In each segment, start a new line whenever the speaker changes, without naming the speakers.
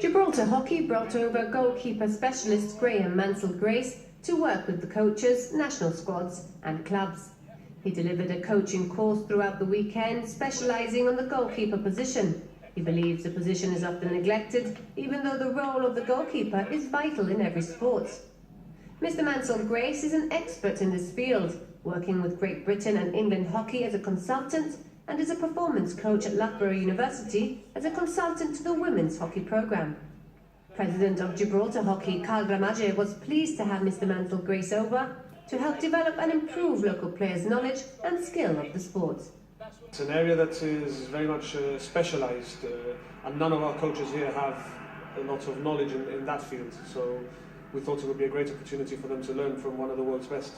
Gibraltar Hockey brought over goalkeeper specialist Graham Mansell-Grace to work with the coaches, national squads and clubs. He delivered a coaching course throughout the weekend, specialising on the goalkeeper position. He believes the position is often neglected, even though the role of the goalkeeper is vital in every sport. Mr Mansell-Grace is an expert in this field, working with Great Britain and England hockey as a consultant and is a performance coach at Loughborough University as a consultant to the women's hockey programme. President of Gibraltar Hockey, Carl Gramage, was pleased to have Mr Mansell-Grace over to help develop and improve local players' knowledge and skill of the sport.
It's an area that is very much specialised, and none of our coaches here have a lot of knowledge in that field, so we thought it would be a great opportunity for them to learn from one of the world's best.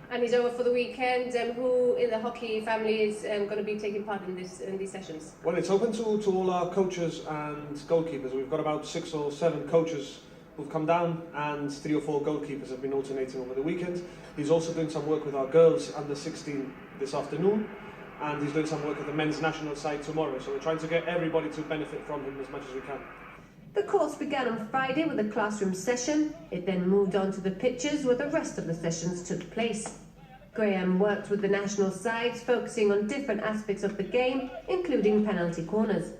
And he's over for the weekend. Who in the hockey family is going to be taking part in these sessions?
Well, it's open to all our coaches and goalkeepers. We've got about 6 or 7 coaches who've come down, and 3 or 4 goalkeepers have been alternating over the weekend. He's also doing some work with our girls under 16 this afternoon, and he's doing some work at the men's national side tomorrow. So we're trying to get everybody to benefit from him as much as we can.
The course began on Friday with a classroom session. It then moved on to the pitches where the rest of the sessions took place. Graham worked with the national sides, focusing on different aspects of the game, including penalty corners.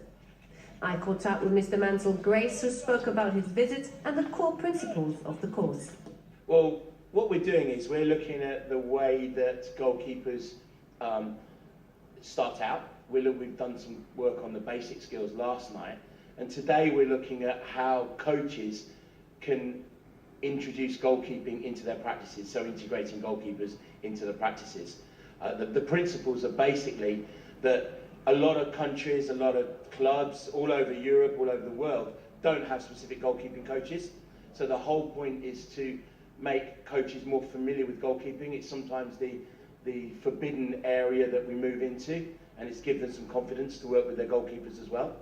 I caught up with Mr Mansell-Grace, who spoke about his visit and the core principles of the course.
Well, what we're doing is we're looking at the way that goalkeepers start out. We've done some work on the basic skills last night, and today we're looking at how coaches can introduce goalkeeping into their practices, so integrating goalkeepers into the practices. The principles are basically that a lot of countries, a lot of clubs all over Europe, all over the world, don't have specific goalkeeping coaches. So the whole point is to make coaches more familiar with goalkeeping. It's sometimes the forbidden area that we move into, and it's given them some confidence to work with their goalkeepers as well.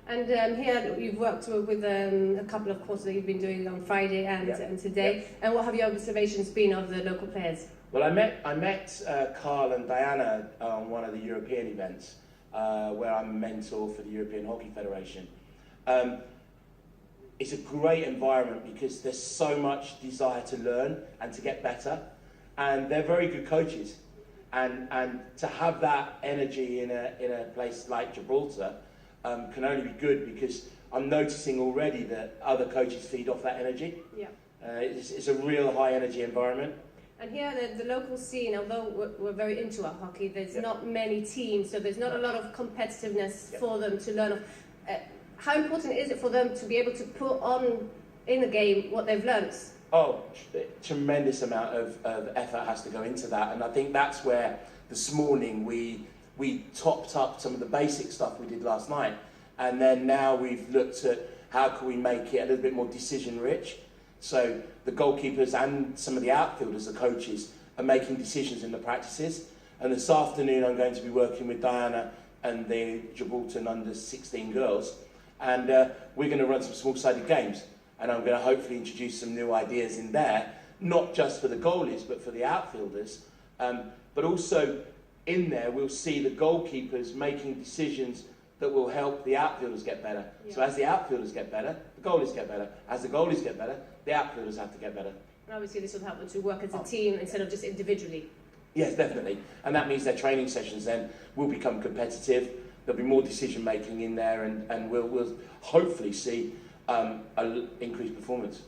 And here you've worked with a couple of courses that you've been doing on Friday and today.
Yeah.
And what have your observations been of the local players?
Well, I met Carl and Diana on one of the European events where I'm a mentor for the European Hockey Federation. It's a great environment because there's so much desire to learn and to get better, and they're very good coaches. And to have that energy in a place like Gibraltar can only be good, because I'm noticing already that other coaches feed off that energy. Yeah. It's a real high energy environment.
And here, the local scene, although we're very into our hockey, there's not many teams, so there's not a lot of competitiveness for them to learn. How important is it for them to be able to put on in the game what they've learned?
Oh, tremendous amount of effort has to go into that, and I think that's where this morning we topped up some of the basic stuff we did last night, and then now we've looked at how can we make it a little bit more decision rich. So the goalkeepers and some of the outfielders, the coaches, are making decisions in the practices. And this afternoon I'm going to be working with Diana and the Gibraltar under 16 girls, and we're going to run some small-sided games, and I'm going to hopefully introduce some new ideas in there, not just for the goalies but for the outfielders, but also in there we'll see the goalkeepers making decisions that will help the outfielders get better. Yeah. So as the outfielders get better, the goalies get better. As the goalies get better, the outfielders have to get better.
And obviously this will help them to work as a team instead of just individually.
Yes, definitely. And that means their training sessions then will become competitive. There'll be more decision making in there, and we'll hopefully see increased performance.